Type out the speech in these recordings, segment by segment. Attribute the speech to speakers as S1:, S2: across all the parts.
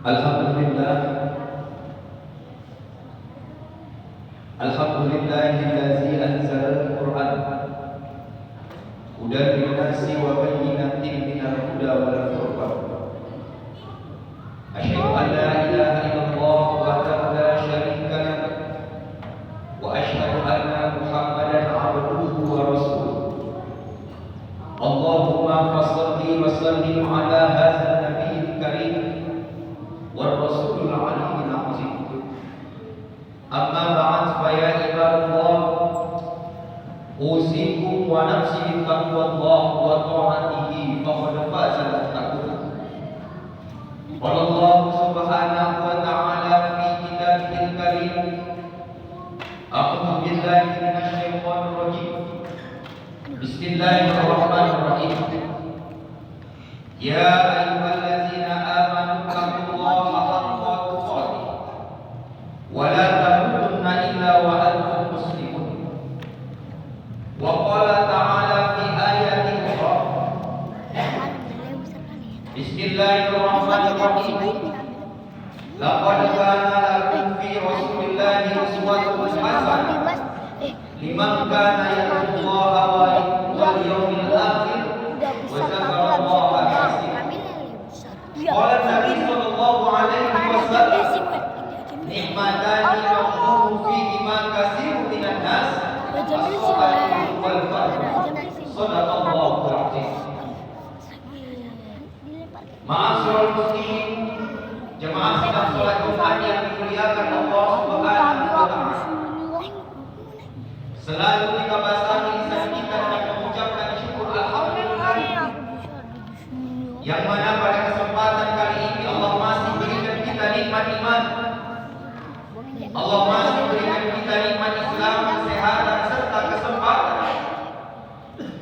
S1: Alhamdulillah, alhamdulillahillazi anzalal Qur'an hudan linnasi wa bayyinatin minal huda wal furqan. Asyhadu an la ilaha illallah wahdahu la syarika lah wa asyhadu anna Muhammadan abduhu wa rasuluh. Allahumma fassalli wa sallim ala hadzal nabiyil karim wa rasulil aliyyil azim. Amma ba'd, fa ya ibadallah, usikum wa nafsi bittaqwallah wa ta'atihi faqad faza al-muttaqun. Qala Allah subhanahu wa ta'ala fi kitabihil karim, a'udzu billahi minasy syaithanir rajim. Bismillahirrahmanirrahim. Ya ayyuhallazina amanu taqullaha haqqa tuqatih wa la tamutunna illa wa antum muslimun. Wa qala ta'ala fi ayatin ukhra. Bismillahirrahmanirrahim. Laqad kana lakum fi rasulillahi uswatun hasanah liman kana yarjullaha wal yawmil akhir wa dzakarallaha katsiran. Qala Nabi sallallahu alaihi wasallam, ni'matani maqbuhu fihima katsirun minan nas, as-salatu wal fardhu. Shadaqallahu al-'azim. Ma'asyiral muslimin, jemaah sidang salat Jumat yang dimuliakan Allah Subhanahu wa taala. Selalu kita basahi lisan kita dengan mengucapkan syukur alhamdulillah, yang mana pada kesempatan kali ini Allah masih berikan kita nikmat iman, Allah masih berikan kita nikmat Islam, kesehatan serta kesempatan,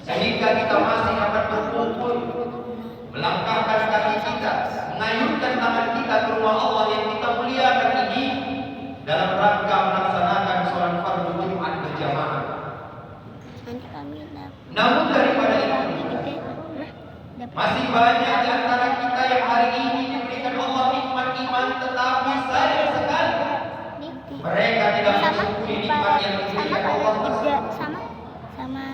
S1: sehingga kita masih dapat berkumpul, melangkahkan kaki kita, mengayunkan tangan kita ke rumah Allah yang kita muliakan ini dalam rangka melaksanakan sholat fardu Jumat berjamaah. Namun daripada itu, masih banyak di antara kita yang hari ini diberikan Allah nikmat iman, tetapi sayang sekali mereka tidak mensyukuri nikmat yang diberikan Allah tersebut.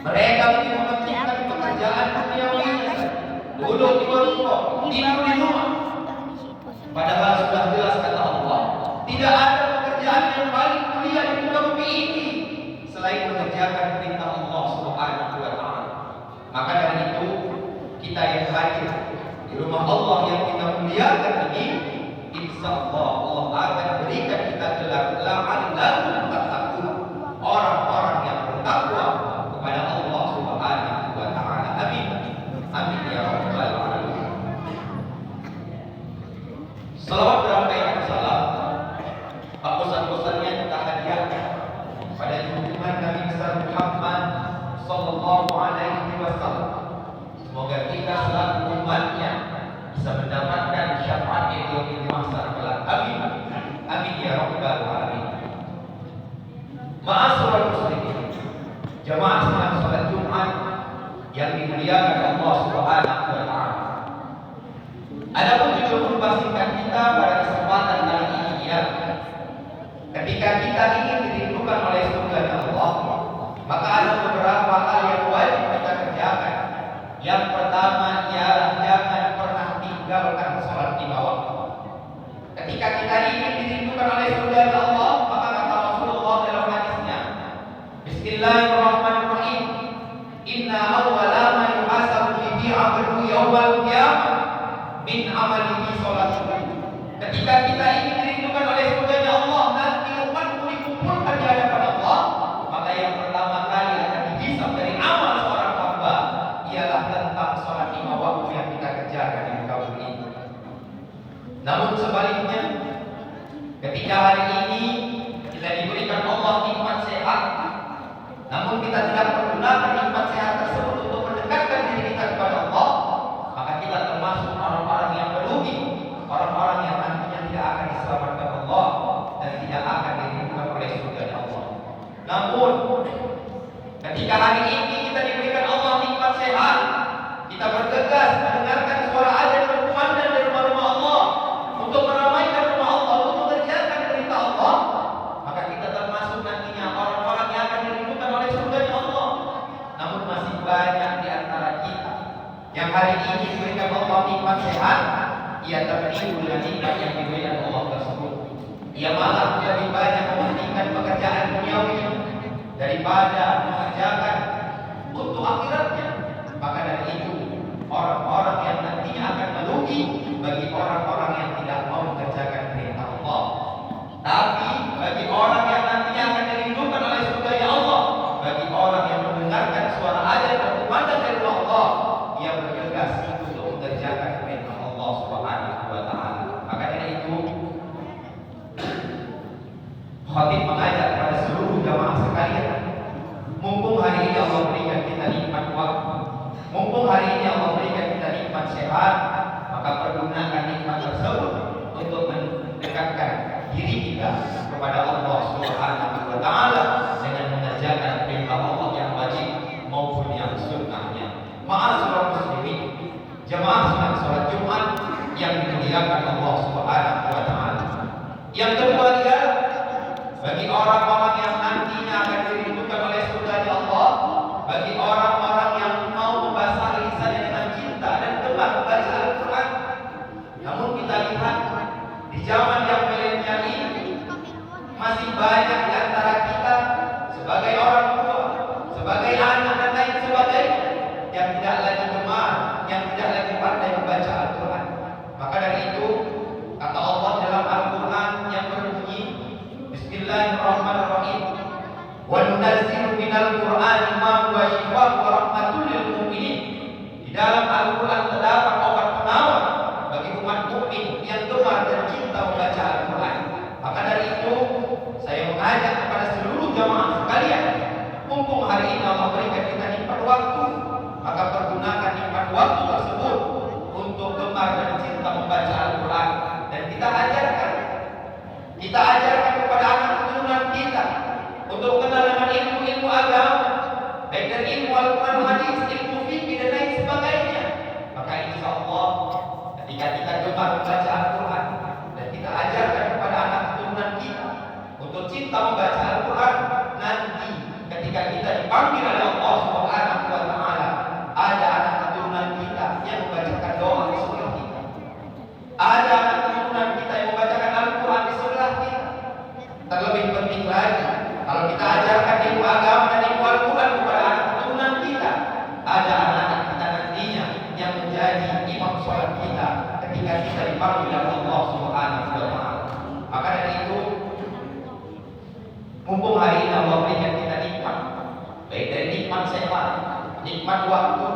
S1: Mereka lebih mementingkan pekerjaan duniawinya, duduk di warung, tidur di rumah. Padahal sudah jelas kata Allah, tidak ada pekerjaan yang paling mulia di muka bumi ini selain mengerjakan perintah Allah Subhanahu wa taala. Maka dari itu, kita yang hadir di rumah Allah yang kita muliakan ini, insyaallah Allah akan berikan kita gelar-gelar lahum tattaqun, orang-orang yang bertakwa kepada Allah Subhanahu wa taala. Amin. Amin ya rabbal alamin. Salawat beramai salam, pesan-pesannya kita hadiahkan pada junjungan Nabi besar Muhammad sallallahu alaihi wasallam. Semoga kita selaku umatnya bisa mendapatkan syafaat yang di mahsyar kelak. Amin. Amin ya rabbal alamin. Ma'asyiral muslimin, jamaah salat Jumat yang dimuliakan Allah Subhanahu wa taala. Adapun judul khutbah singkat kita pada kesempatan kali ini ya, ketika kita ingin dirindukan oleh surga Allah, maka ada beberapa hal yang wajib kita kerjakan. Yang pertama ialah jangan pernah tinggalkan salat lima waktu. Ketika kita ingin dirindukan oleh surga Allah, maka kata Rasulullah dalam hadisnya, Bismillahirrahmanirrahim, Inna awwala ma yuhasabu bihi 'abdu yaumal qiyamah min amalihi salatuhu. Ketika kita ingin dirindukan oleh surga Allah, nanti umatmu dikumpulkan di hadapan Allah, maka yang pertama kali akan dihisab dari amal seorang hamba ialah tentang salat lima waktu yang kita kerjakan di muka bumi ini. Namun sebaliknya, ketika hari ini kita diberikan Allah nikmat sehat, namun kita tidak menggunakan nikmat sehat tersebut untuk mendekatkan diri kita kepada Allah, maka kita termasuk orang-orang yang merugi, orang-orang yang nantinya tidak akan diselamatkan Allah dan tidak akan dirindukan oleh surga Allah. Namun ketika hari ini kita diberikan Allah nikmat sehat, kita bergegas mendengarkan suara azan berkumandang dari rumah-rumah Allah untuk meramaikan hari ini diberikan Allah nikmat sehat, ia tertipu dengan nikmat yang diberikan Allah tersebut. Ia malah lebih banyak mementingkan pekerjaan duniawi daripada mengerjakan untuk akhiratnya. Maka dari itu, orang-orang yang nantinya akan merugi bagi orang-orang yang tidak mau mengerjakan perintah Allah. Tapi bagi orang yang nantinya akan dirindukan oleh surga Allah, bagi orang yang mendengarkan suara azan dan kumandang dari Allah, ia bergegas untuk mengerjakan perintah Allah Subhanahu wa taala. Maka dari itu, khatib mengajak kepada seluruh jamaah sekalian, mumpung hari ini Allah berikan kita nikmat waktu, mumpung hari ini Allah berikan kita nikmat sehat, maka pergunakan nikmat tersebut untuk mendekatkan diri kita kepada Allah Subhanahu wa taala dengan mengerjakan perintah Allah yang wajib maupun yang sunnahnya. Ma'asyiral muslimin, jamaah salat Jumat yang dimuliakan Allah Subhanahu wa taala. Yang kedua adalah bagi orang-orang yang nantinya akan dirindukan oleh surga Allah, bagi orang-orang yang mau membasahi lisannya dengan cinta dan gemar membaca Al-Quran. Namun kita lihat di zaman yang milenial ini masih banyak di antara kita sebagai orang tua, sebagai anak dan lain sebagainya yang tidak lagi gemar, yang tidak lagi pandai membaca Al-Quran. Maka dari itu kata Allah dalam Al-Quran yang berbunyi, Bismillahirrahmanirrahim, wa nunazzilu minal Qur'ani ma huwa shifaa'un wa rahmatun lil mu'minin. Di dalam Al-Quran terdapat obat penawar bagi umat mukmin yang gemar dan cinta membaca Al-Quran. Maka dari itu saya mengajak kepada seluruh jamaah sekalian, mumpung hari ini Allah berikan kita nikmat waktu, maka pergunakan nikmat waktu tersebut untuk gemar dan cinta membaca Al-Quran. Dan kita ajarkan kepada anak keturunan kita untuk kenal dengan ilmu-ilmu agama, baik dari ilmu Al-Quran, hadis, ilmu fikih dan lain sebagainya. Maka insya Allah ketika kita gemar membaca Al-Quran dan kita ajarkan kepada anak keturunan kita untuk cinta membaca Al-Quran, nanti ketika kita dipanggil oleh Allah Subhanahu wa taala, ada anak keturunan kita yang membacakan doa di sebelah kita, ada anak keturunan kita yang membacakan Al-Quran di sebelah kita. Terlebih penting lagi, kalau kita ajarkan ilmu agama dan ilmu Al-Quran kepada anak keturunan kita, ada anak-anak kita nantinya yang menjadi imam sholat kita ketika kita dipanggil oleh Allah Subhanahu wa taala. Maka dari itu, mumpung hari ini Allah berikan kita nikmat, baik dari nikmat sehat, nikmat waktu,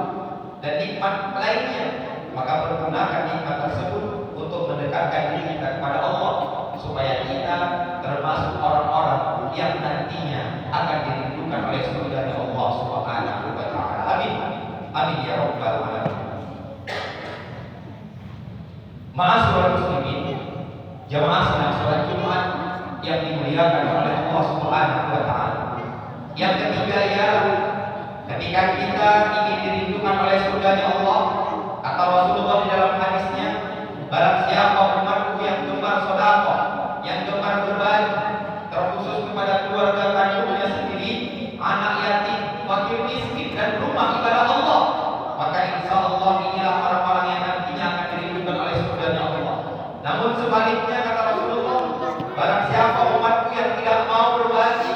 S1: dan nikmat lainnya, maka pergunakan nikmat tersebut untuk mendekatkan diri kita kepada Allah, supaya kita termasuk orang-orang yang nantinya akan dirindukan oleh surga Allah Subhanahu wa taala. Amin. Amin ya rabbal alamin. Ma'asyiral muslimin, jamaah salat Jumat yang dimuliakan oleh Allah Subhanahu wa taala. Yang ketiga ialah ketika kita ingin dirindukan oleh surga Allah, kata Rasulullah di dalam hadisnya, barang siapa umatku yang gemar sedekah, yang gemar berbagi, terkhusus kepada keluarga kandungnya sendiri, anak yatim, fakir miskin, dan rumah ibadah Allah, maka insya Allah inilah orang-orang yang nantinya akan dirindukan oleh surga Allah. Namun sebaliknya kata Rasulullah, barang siapa umatku yang tidak mau berbagi,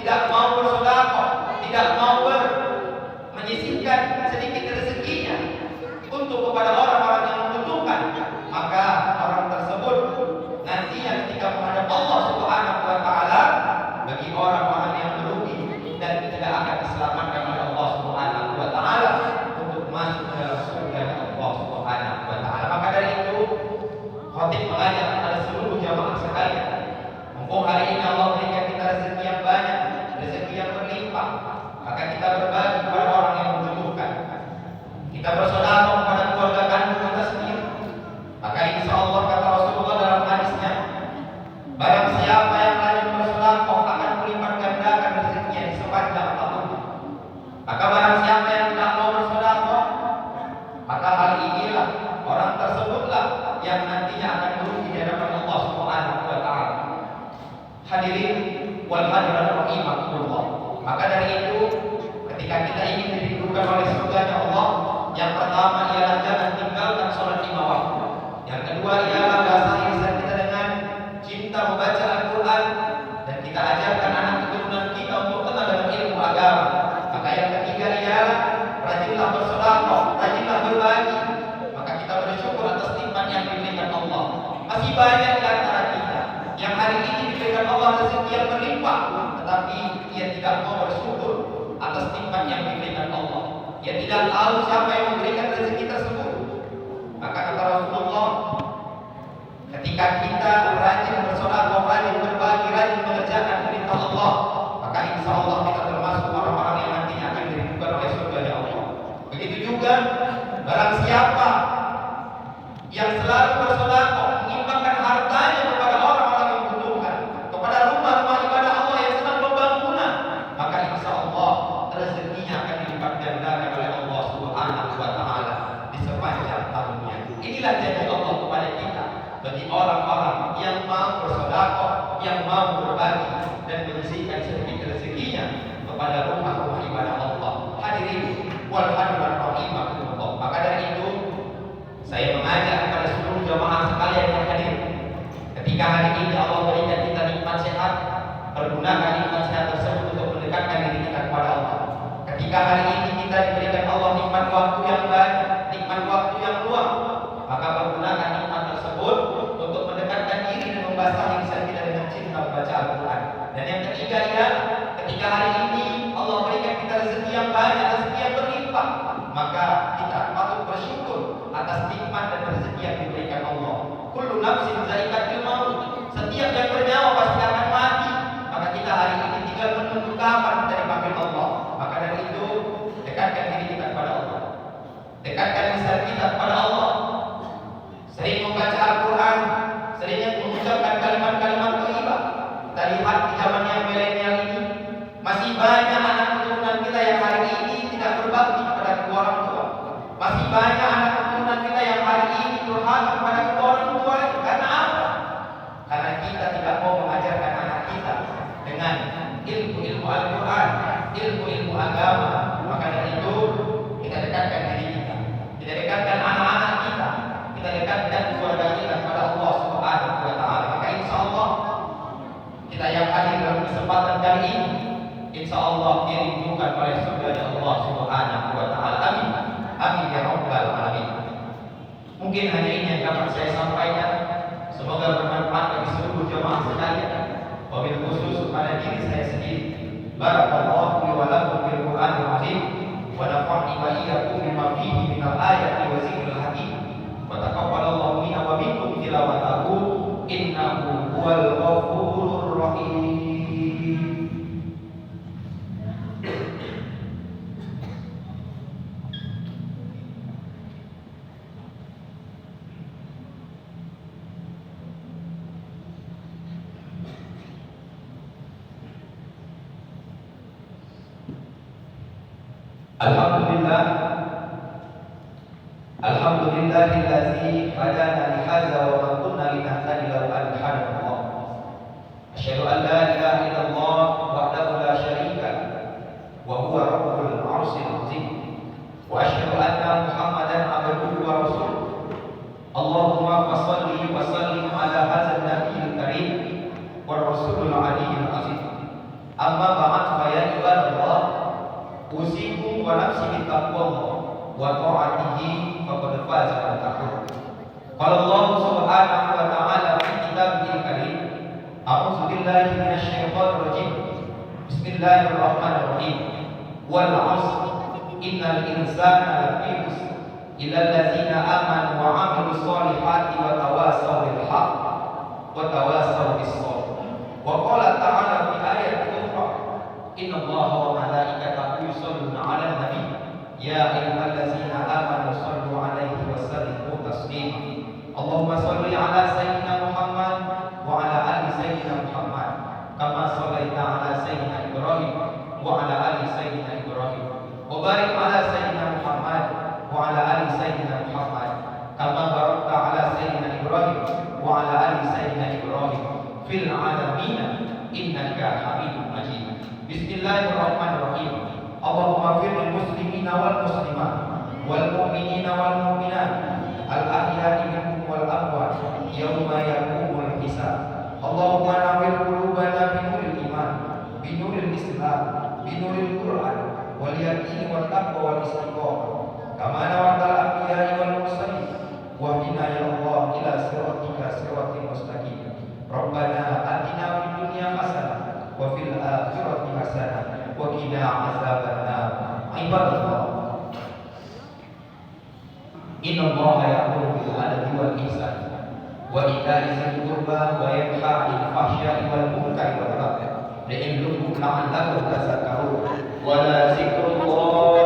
S1: tidak mau bersedekah, tidak mau menyisihkan sedikit rezekinya untuk kepada orang-orang yang membutuhkan, maka orang tersebut nantinya ketika menghadap Allah Subhanahu wa taala, bagi orang-orang yang merugi dan tidak akan diselamatkan oleh Allah Subhanahu wa taala untuk masuk ke dalam surga Allah Subhanahu wa taala. Maka dari itu, khatib mengajak kepada seluruh jamaah sekalian, mumpung hari ini Allah berikan kita rezeki yang banyak, rezeki yang berlimpah, maka kita berbagi kepada orang yang membutuhkan. Kita bersedekah kepada keluarga kandung kita sendiri. Maka insya Allah kata Rasulullah dalam hadisnya, barang siapa yang rajin bersedekah akan melipat gandakan rezekinya di sepanjang tahun. Maka barang siapa yang tidak mau bersedekah, maka hal inilah orang tersebutlah yang nantinya akan merugi di hadapan Allah Subhanahu wa taala. Hadirin wal hadirat rahimakumullah. Maka dari itu, ketika kita ingin dirindukan oleh surga Allah, yang pertama ialah banyak di antara kita yang hari ini diberikan Allah rezeki yang berlimpah, tetapi ia tidak mau bersyukur atas nikmat yang diberikan Allah. Ia tidak tahu siapa yang memberikan rezeki tersebut. Maka kata Rasulullah, ketika kita rajin bersedekah, rajin berbagi, rajin mengerjakan perintah Allah, maka insya Allah kita termasuk orang-orang yang nantinya akan dirindukan oleh surga Allah. Begitu juga barang siapa yang selalu bersedekah, mengimbangkan hartanya kepada orang-orang yang membutuhkan, kepada rumah-rumah ibadah Allah yang sedang pembangunan, maka insya Allah rezekinya akan dilipat gandakan oleh Allah Subhanahu wa Ta'ala di sepanjang tahunnya. Inilah janji Allah kepada kita bagi orang-orang yang mau bersedekah, yang mau berbagi dan menyisihkan sedikit rezekinya kepada rumah-rumah ibadah Allah. Hadirin wal hadirat rahimakumullah. Maka dari itu saya mengajak kepada seluruh jamaah sekalian yang hadir, ketika hari ini Allah berikan kita nikmat sehat, pergunakan nikmat sehat tersebut untuk mendekatkan diri kita kepada Allah. Ketika hari ini kita diberikan Allah nikmat waktu yang banyak, nikmat waktu yang luang, maka pergunakan nikmat tersebut untuk mendekatkan diri dan membasahi lisan kita dengan cinta membaca Al-Quran. Dan yang ketiga ya, ketika hari ini Allah berikan kita rezeki yang banyak, rezeki yang berlimpah, maka kita patut bersyukur atas nikmat dan rezeki yang diberikan Allah. Kullu nafsin za'iqatul maut. Setiap yang bernyawa pasti akan mati. Maka kita hari ini tinggal menunggu kapan kita dipanggil Allah. Maka dari itu dekatkan diri kita kepada Allah. Dekatkan lisan kita kepada Allah. Sering membaca Al-Quran, sering mengucapkan kalimat-kalimat thayyibah. Kita lihat di zaman yang milenial ini masih banyak anak keturunan kita yang hari ini tidak berbakti kepada kedua orang tua. Masih banyak anak keturunan kita yang hari ini durhaka kepada kedua orang tua. Karena apa? Karena kita tidak mau mengajarkan anak kita dengan ilmu-ilmu Al-Quran, ilmu-ilmu agama. Maka dari itu kita dekatkan diri kita dekatkan anak-anak kita dekatkan keluarga kita kepada Allah Subhanahu wa Ta'ala. Maka insya Allah kita yang hadir dalam kesempatan kali ini, insya Allah dirindukan oleh surga Allah Subhanahu wa Ta'ala. Amin. Amin ya rabbal alamin. Mungkin hanya ini yang dapat saya sampaikan. Semoga bermanfaat bagi seluruh jemaah sekalian. Wabil khusus pada diri saya sendiri. Barakallahu li wa lakum bil Qur'anil azim wa nafa'ni wa iyyakum bima fihi minal ayati wa zikril hakim. Wa taqabbalallahu minna wa minkum tilawatahu innahu huwal ghafurur rahim. Alhamdulillahillazi hadana li hadza wa ma kunna linahtadiya lawla an hadana Allah. Asyhadu an la ilaha illallah wahdahu la syarika lahu wa huwa rabbul arsyil azim. Wa asyhadu anna Muhammadan abduhu wa rasuluh. Allahumma fashalli wa sallim ala hadzal nabiyil karim wa rasulul aliyyil azim. Amma ba'd fa ya ibadallah, usikum wa nafsi bittaqwallah wa ta'atihi faqad faza man taqwa. Qala Allah Subhanahu wa ta'ala fi kitabihil karim, a'udzu billahi minasy syaithanir rajim. Bismillahirrahmanirrahim. Wal 'asr innal insana lafi khusr illa allazina amanu wa 'amilus solihati wa tawassaw bil haqq wa tawassaw bis sabr. Wa qala ta'ala fi ayatin ukhra, innallaha wa malaikatahu yusholluna 'alan nabi ya ayyuhallazina amanu shallu 'alaihi wa sallimu taslima. Allahumma shalli 'ala sayyidina Muhammad wa 'ala ali sayyidina Muhammad kama shallaita 'ala sayyidina Ibrahim wa 'ala ali sayyidina Ibrahim wa barik 'ala sayyidina Muhammad wa 'ala ali sayyidina Muhammad kama barakta 'ala sayyidina Ibrahim wa 'ala ali sayyidina Ibrahim fil 'alamin innaka Hamidum Majid. Bismillahirrahmanirrahim. Allahumma fir lil muslimina wal muslimat wal mu'minina wal mu'minat al ahya'i minhum wal amwat yawma yaqumul hisab. Allahumma nawwir qulubana bi nuril iman, bi nuril islam, bi nuril Qur'an wal yaqin wat taqwa wal istiqamah kama nawatal anbiya'i wal mursalin wahdina ya Allah ila siratika siratal ibadallah. Inna Allah ya'muru bil 'adli wal ihsan wa ita'i dzil qurba wa yanha 'anil fahsya'i wal munkari wal baghi. La'allakum tadhakkarun. Wa la zikrullah